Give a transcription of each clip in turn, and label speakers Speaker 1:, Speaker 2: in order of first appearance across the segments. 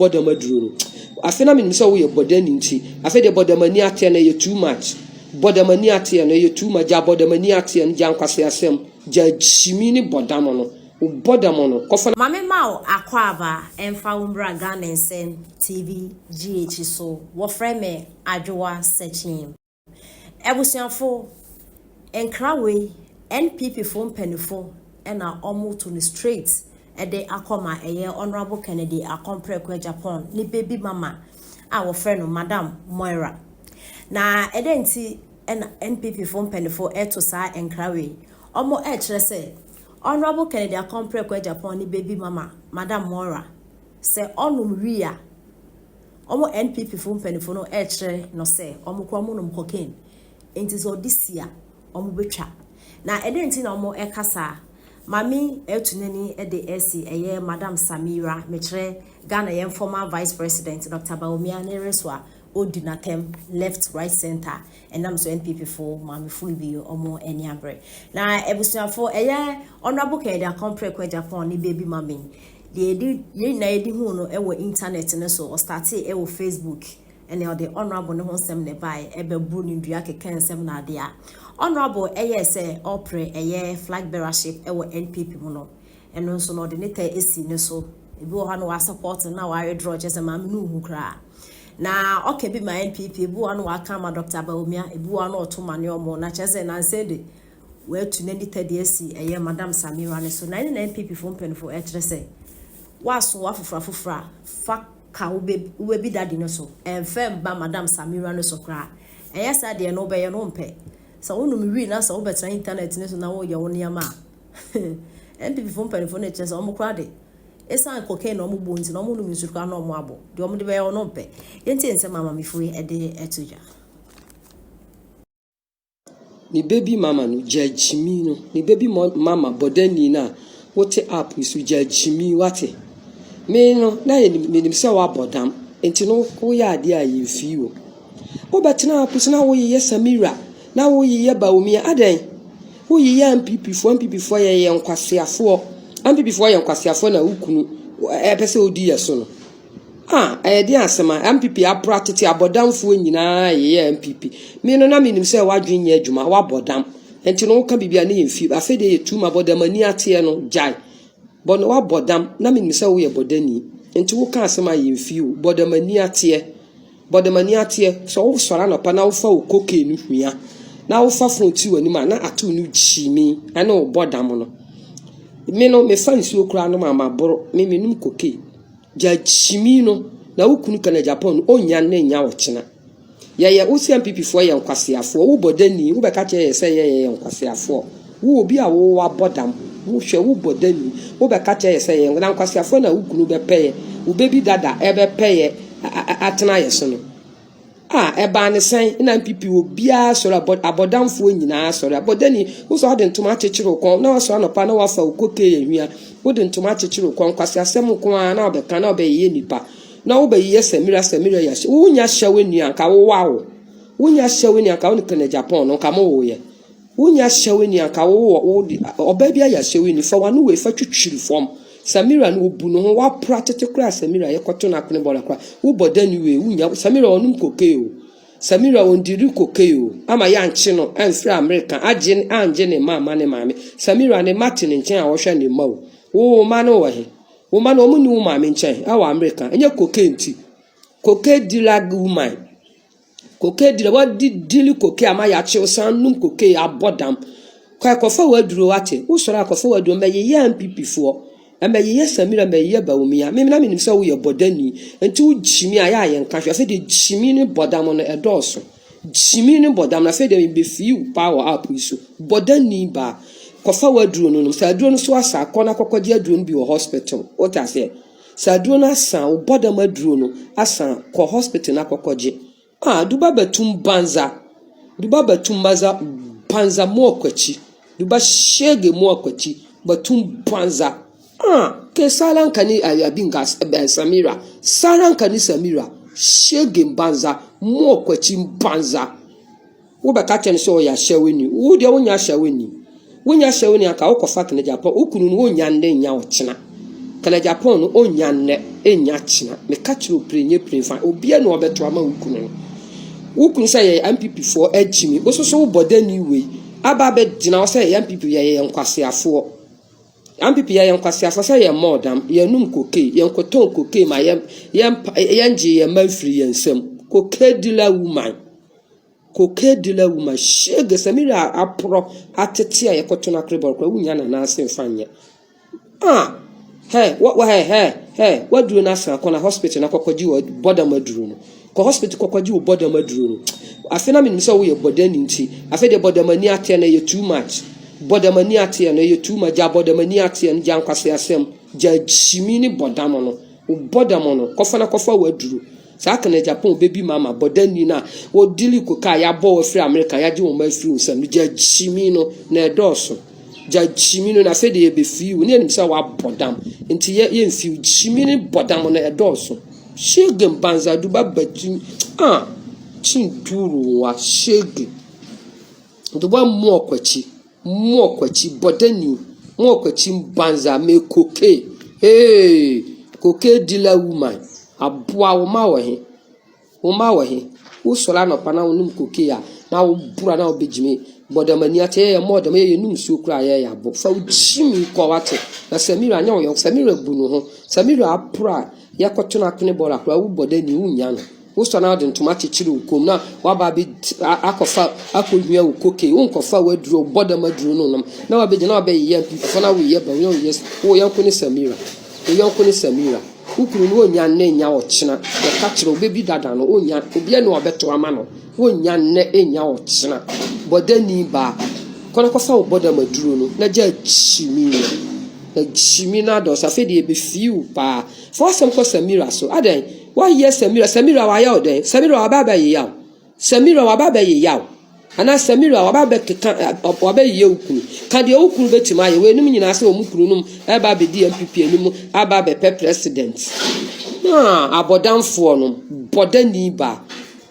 Speaker 1: bodam aduro no afi na menim se wo ye bodani nti afi de bodamani ate na ye too much bodamani ate na ye too much ja bodamani ate na ja nkwase asem ja chimi ni bodam no bodam no kofa
Speaker 2: mame mawo akwaba emfa umbra Ghana TV GH so wo frame adwoa searching ebusianfo enkrawe NPP fo mpanifo na omo to the straight ede akoma eye honorable Kennedy Akompreko Japan ni baby mama a wo frɛ no Madam Moira na ede nti NPP fo mpanifo to saa enkrawe omo kyerɛ sɛ honorable Kennedy Akompreko Japan ni baby mama Madam Moira sɛ onum ria omo NPP fo mpanifo no kyerɛ no sɛ omo kwa munum cocaine enti so this year omo betwa na ede nti na omo kasa mami etunani ede esi eye Madam Samira mekire Ghana yen former vice president Dr. Bawumia Nereswa odinatem left right center enam so NPP for mami full bi omo eni abre na ebusuafo eye honorable Kennedy Akompreko Japan ni baby mami de ye na edi hu no ewo internet ne so o start ewo Facebook ene o de honorable ne ho nsem ne bai ebe buru ni ndua keke nsem na ade a honorable say opre flag bearership ewo NPP mu no eno nso no de neta esi ne so ebi wo ha no wa support na wa withdraw chese ma me no hu kra na okay bi ma NPP ebi wo no wa kama Dr. Bawumia ebi wo no otomane omo na chese na nse de we tu ne neta de esi Madam Samira ne so na ne NPP fo mpenfo chese wa so wa fofra fa ka ube bi dadi no so enfem ba Madam Samira no so kra sa de no be ye no mpe so wonu mi wi na so wo betra internet ne so na wo ye wo niama NPP fo mpanifo ne chese omo kra de esa cocaine no mo bo nti no mo no mi suru na omo abo de omo de be ye no mpe yenti ense mama mi fu e de etuja
Speaker 1: ni baby mama no jajimi no ni baby mama bodani na wote app isu jajimi wate me no na ye menim se wa bodam enti no wo ya ade a ye fi wo wo betena app so na wo ye Samira na wo ye Bawumia adan wo ye MPP fo ye nkwaseafo MPP fo ye nkwaseafo na ukunu pese odi ye so no de asema MPP apratete abodamfo nyina ye MPP me no na menim se wadwen ye adwuma wa bodam enti no ka bibia na ye fi afede ye tuma bodamani ate no jai bono wa bodam na menim se wo ye bodani enti wo ka asema ye fi bodamani ate so wo sora no pa na wo fa wo koke no hwia na wo fa fonti wani ma na atu no chimi ana wo bodam no me no me fa nsuo kura no ma boro me menum koke ja chimi no na wo kunu kana Japan onya na nya wo chena ye wo MPP fo ye nkwaseafo wo bodani wo be ka che ye se ye nkwaseafo wo obi a wo wa bodam wo hwe wo bodani wo be ka che ye se ye nkwaseafo na wo kunu be peye wo bebi dada ebe peye atena ye so no eba ne sen na MPP obia soro abodamfo nyina soro abodani wo so de ntoma chechiro kon na so anopa na wafa okoke ehwia wo de ntoma chechiro kon kwase asem kon na obeka na obeye nipa na wo be ye Samira ya wo nya hyawe ni anka wo wawo wo nya hyawe ni anka wo ne Japan no ka mo wo ye wo nya hyawe ni anka wo oba bia ya hyawe ni fa wanu we fa twitwiri fom Samira no obu no ho wa pratete kra Samira ye koto na akene bola kra wo bodani we wunya Samira onum koke o Samira ondiri koke o ama ya nche no amfra America anje ne mama ne mame Samira ne Martin nchen a wo hwe ne ma wo ma no wo he wo ma no omu ni wo mame nchen awa America enye koke nti koke dilag woman koke dila wa dili koke ama ya che osan num koke abodam kwa kofa waduro wate wo soro akofa waduro me ye MPP fo ye Samira ye Bawumia me na menim se wo ye bodani enti wo jimi aya ye nka hwe afede jimi ni bodam no edoso jimi ni bodam na afede be fi power up iso bodani ba kofa waduro no sa aduro no so asa akona kokogye aduro no bi wo hospital what I say sa aduro no asa wo bodam aduro no asa ko hospital na kokogye duba batum banza mo kwachi duba shege mo kwachi batum banza ke salan kani abinga Samira salan kani Samira shege banza mo kwachi banza wo be ka chen so ya hyaweni wo de wonya hyaweni aka wo kofa kene Japan okunu no wonya nde nya wo chena kana Japan no onya nne enya china me catch no prenye fan obi na obeto ama wukunu no wukunu say ye MPP for agimi ososo wo bodani we aba be gina say ye MPP ye nkwaseafo MPP ye nkwaseafo say ye modam ye num koke ye nkoton koke ma ye nje ye mafiri ye nsam koke dila woman shege Samira apro atete ye koto na krebo kwa wunya na ase mfanya what do na san kona hospital na kokwaji wo boda maduru no ko hospital kokwaji wo boda maduru no afena me nimse wo ye boda ni nti afi de boda mani ate na ye too much boda mani ate na ye too much ja boda mani ate na ja nkwase asem ja chimi ni boda mo no wo boda mo no kofa waduru sa kana Japan baby mama boda ni na wo dili ko ka ya bo free America ya ji wo ma free nsam ja chimi no na edoso ja chimino na fe de ye be fiu ne nimsa wa bodam enti ye mfiu chimini bodam na edoso shege mbanza duba batu chinduru wa shege duba mo kwachi bodani mo kwachi mbanza me koke koke dila woman aboa wo ma he wo sola no pana wo num koke ya na wo bura na wo bejime bodamani ate ye modam ye num su kura ye ya bo fa uchimi ko wate na Samira anya wo Samira bunu ho Samira apra ya koto na kene bola kura wo bodani unya no wo so na de ntoma chichiri ukom na wa ba bi akofa akodwia ukoke wo nkofa waduro bodamaduro no na wa be je na wa be ye fa na wo ye ba wo yes wo yanko ni Samira ukuru no onya nne nya ochina ya ka kire obebi dada no onya obi ene obeto ama no onya nne enya ochina bodani ba kona kofa oboda maduro no na ja chimi na do sa fe de be fiu pa for some ko Samira so aden why yes Samira wa ya oden Samira wa baba ye yaw Samira wa baba ye yaw ana Samira wa baba keka wa ba ye ukuru ka de ukuru betima ye we num nyina se omukuru num e ba be di MPP enum aba be president abodamfo no bodani ba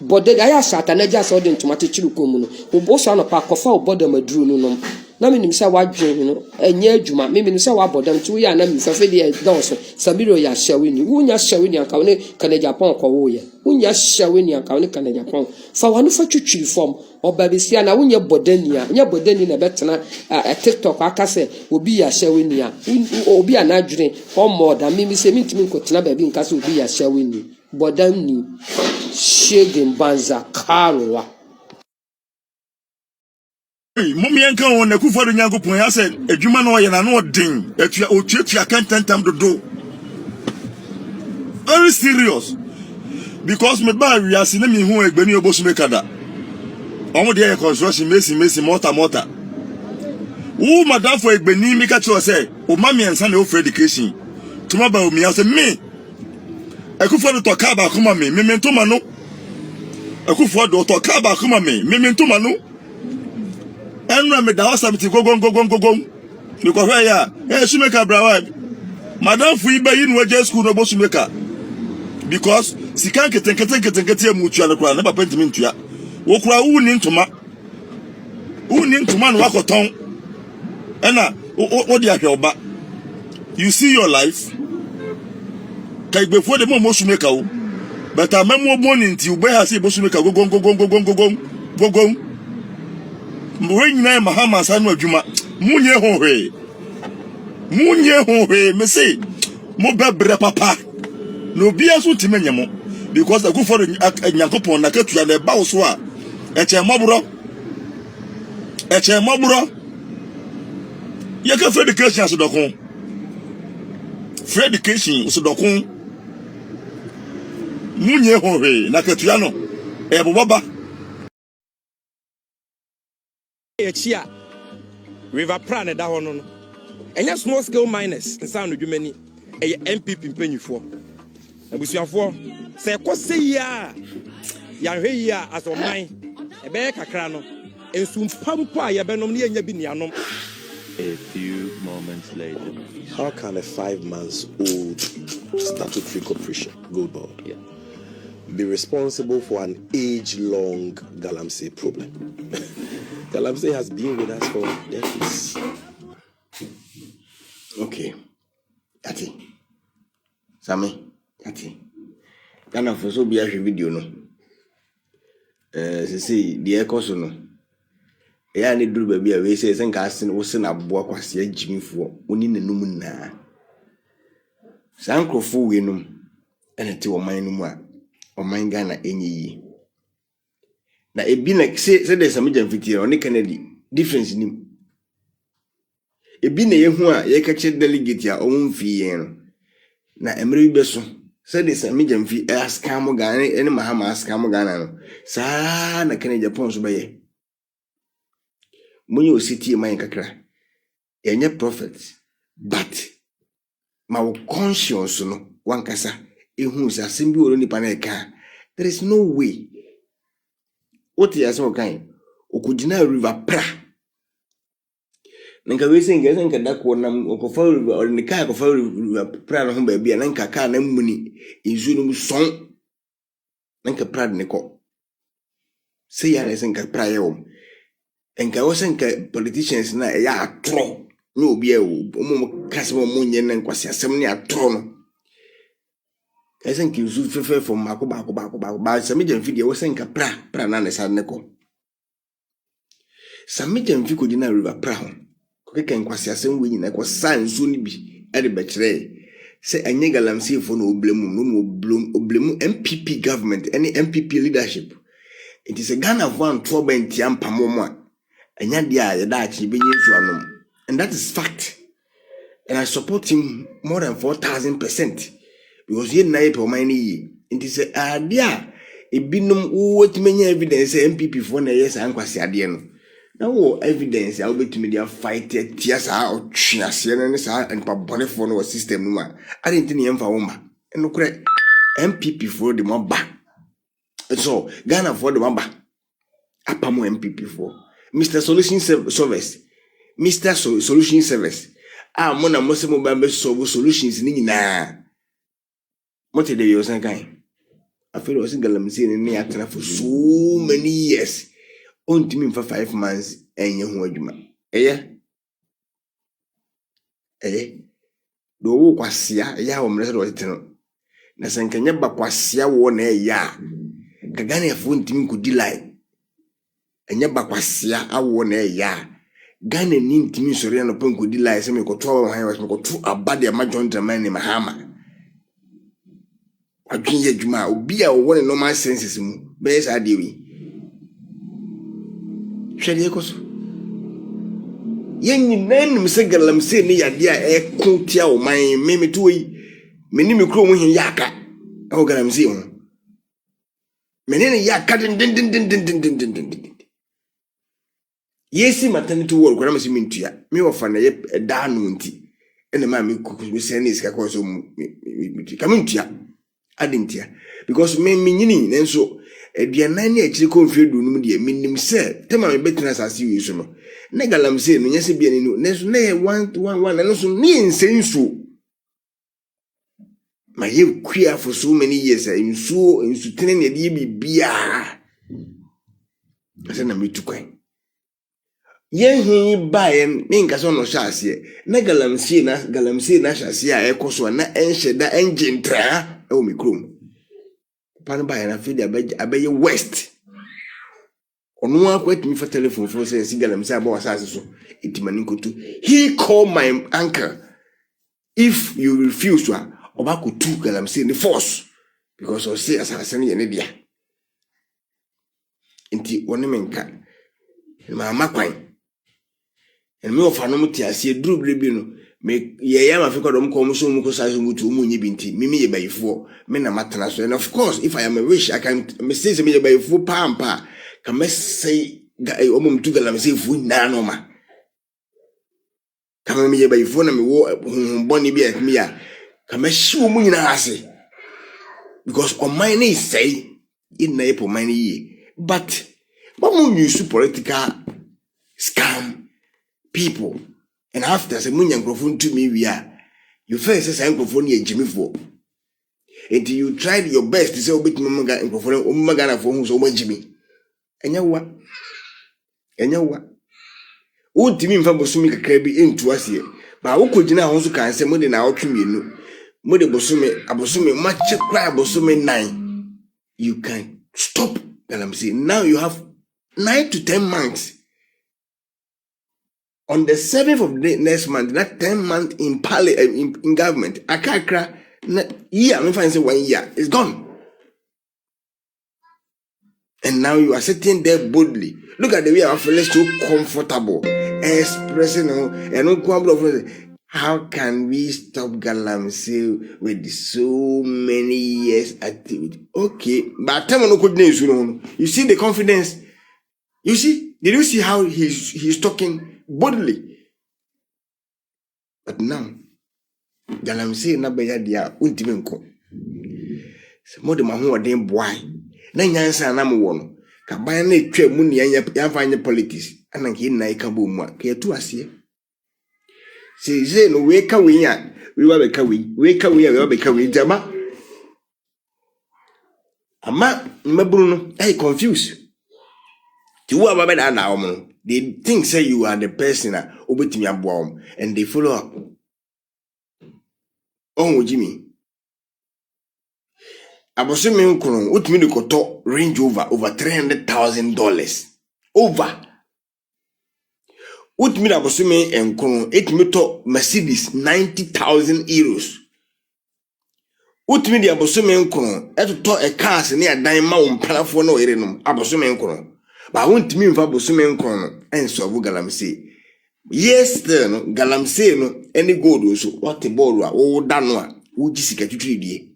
Speaker 1: bodega ya shata na ja so de ntomate chirukomu no obo so no pa kofa oboda maduru no na menim se wadwen no enye adwuma menim se wabodam tu ya na mi fa fe de dawso Samira ya shawini wunya shawini anka woni kana Japan ko wo ye wunya shawini anka woni kana Japan fa wanu fa twitwiri form obabesia na wunya bodani na betena TikTok akase obi ya shawini a obi anadwene o moda mimi se mintimi nkotena ba bi nkase obi ya shawini bodani shege mbanza karwa
Speaker 3: Mummy and Cowan, the Kufa Yankopon, I said, a Jumano and no ding, that you are church, I can't time to do. Very serious. Because my bar, we are seeing me who are Benny Bosmekada. All the air construction, Messi, Mota. Oh, madame for a Benny Mikacho say, oh, mammy and son of education. Tomorrow, me, I said, me. I could for the Tokaba, come on me, Memento Mano. I could for the Tokaba, come on me, Memento Mano. Enra me da hospital go. Because where ya? Sumeka brawa. Madam fu ibe yin waje school no bo Sumeka. Because sikan keten mutu ala kura na papa ntimi ntua. Wo kura wu ni ntoma. Wu ni ntoma no wakoton. Ena o di ahwe oba. You see your life. Kai before the mo Sumeka o. But amemo morning ti ube ha say bo Sumeka go. When na Mahama sanu adwuma munye hohe me say mo bebre papa no bia so timenye mo because the go for Nyankopon na katua na ba wo so a eche mobro ye ka free education so dokon munye hohe na katua no e bobaba
Speaker 4: Chia River Prana da hono no enya small scale miners nsa no dwumani eye MPP mpanyifo abusuafo se kwose ya hwe ya asoman ebe kakra no ensumpampo a yebenom ne enya bi nianom.
Speaker 5: A few moments later.
Speaker 6: How can a 5-month-old statutory corporation, Gold Board, be responsible for an age-long Galamsey problem? Galamsey has been with us for decades.
Speaker 7: Okay, Ati, Sami ati Ghana for so be a video no say the ekoso no ya ne duru ba bia we say nka asen wo se na boa kwase agimifo oni nanum na sankrofo we num ene te oman no mu a oman Ghana enye yi na ebi na say dey Sami Gyamfiti oni Kennedy difference nim ebi na yehu a ye ka che delegate a omfi yen no na emre bi beso say dey Sami Gyamfiti askam Ghana ene Mahama askam Ghana no sa na Kennedy Japan so baye Munyo city man kakra enye prophet but my conscience no wankasa ehun sa sembi woro nipa na eka there is no way what you say okay okujina river pra nka we say nka dako nam okofa river or nika okofa river pra no ho ba bia nka ka na muni ezu no son nka pra de neko say ya say nka pra ye enka wo senka politicians na ya atro no obi e o kasemo munye na nkwasi asem ne atro no esenka zu fefe from ba Sami Gyamfiti wo senka pra na ne sa ne ko Sami Gyamfiti ko dina river pra ho ko keke nkwasi asem we nyina ko sanso ni bi e de be kire se anye galamsey fo no oblemu MPP government any MPP leadership it is a Ghana one trouble entiam pamomo and that is fact. And I support him more than 4,000% because he na for money. It is a idea. It be no what many evidence MPP for na yes and kwasi ade no. Now evidence I will be to media fight tears out and pabone for no system no. I didn't think for woman. And no correct MPP for the mob. So Ghana for the mob. Apamo MPP for Mr. Solution Service. Mr. Solution Service. Mona mose mo ba solve solutions ni nyina. Mote de yo san kan. After was galamsey ni atena for so many years. Ontimi for 5 months enye ho adwuma. Do wo kwasia ya wo mrese do teno. Na sankanya ba kwasia wo na ya. Kagane afo ntimi ko di line. Enye bakwasia awo na ya Ghana ni ntimi sori na ponko di lai se me ko to han was me ko to abade ama John Dramani ni Mahama adwin ye dwuma obi a wo ne normal senses mu be sa de wi hwede ekoso yen nyinanum se galamsey ni yade a ekotia o man me to yi meni me kro mu hin yaka o galamsey ho menene yaka din Yesi maternity ward kwa namasi mintua mi wafa na ye da no nti ene ma mi kuku senis ka ko so mi kamintua adintia because me nyini nenso eduanan na akiri konfedu num de minim se tema me betina asase wi so no na galamsey no nyese bia ni no nenso na ye 1 nenso ni nsenso ma ye kwia for so many years insu tene ne de bibia ase na mitukwan Yen bayen minka so no shase na galamsey na shase a ekoso na enhyeda engine tra e o mikrom pan bayen na fidi abaye west onu akwatimi for telephone for say si galamsey aba wasase so itimani nkotu he call my uncle if you refuse to obako tu galamsey the force because o say asase ne ne dia enti woni menka ma kwan and me of anom ti ase duru brebi no me ye ya ma fe kodom ko so mu ko sa so mutu mu nyi binti me ye bayifo me na matena so and of course if I am a wish I can me say me ye bayifo pampa ka me say omum tu galamsey fu na no ma ka me ye bayifo na me wo boni bi me ya ka me hye mu nyina ase because on my name say in na epo mine ye but mamu use political scam people and after say munya microphone to me we are you first say microphone ye jimi for until you tried your best to say obit mamaga microphone mamaga for hu so ma jimi enya wa o timi mfa bosumi kakra bi entu ase ba wo kogina ho so kan se mo de na otwe mienu Mode Bosome, much cry Bosome 9. You can stop galamsey. Now you have 9 to 10 months. On the 7th of the next month, that 10 months in in government, Akakra, year, I'm say 1 year, it's gone. And now you are sitting there boldly. Look at the way I feel so comfortable, expressing and how can we stop galamsey with so many years activity? Okay, but time no could you see the confidence. You see, did you see how he's talking boldly? But now, galamsey na beya dia untimi nko. Mo de mahu odin boy. Na nyansa na mo wono. Ka ban na etwa mu ne yanfa anye politics. Ana nke na ika bo mu a ka etu ase. Say no we ka we ya. We wa be ka we. We ka we ya we wa be ka we jama. Ama maburu no I confused. You are baba na na they think say you are the person na obetimi aboa and they follow up. Oh Jimmy. Abosome nkron utimi de koto Range Rover over $300,000 over utimi de abosome nkron etimi to Mercedes €90,000 utimi de abosome nkron etoto a cars ne adan ma wo mpalafo na oyere no abosome nkron ba wontimi mfa abosome nkron enso abu galamsey yes no galamsey no any gold so what ball a wo da no a wo gisika twitwi die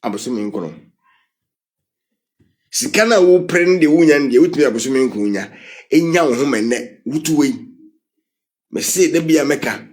Speaker 7: abosome nkron sikana wo prende wunya ndie wutumi abosome nkron nya enya wo ho menne wutuwe me say da bia meka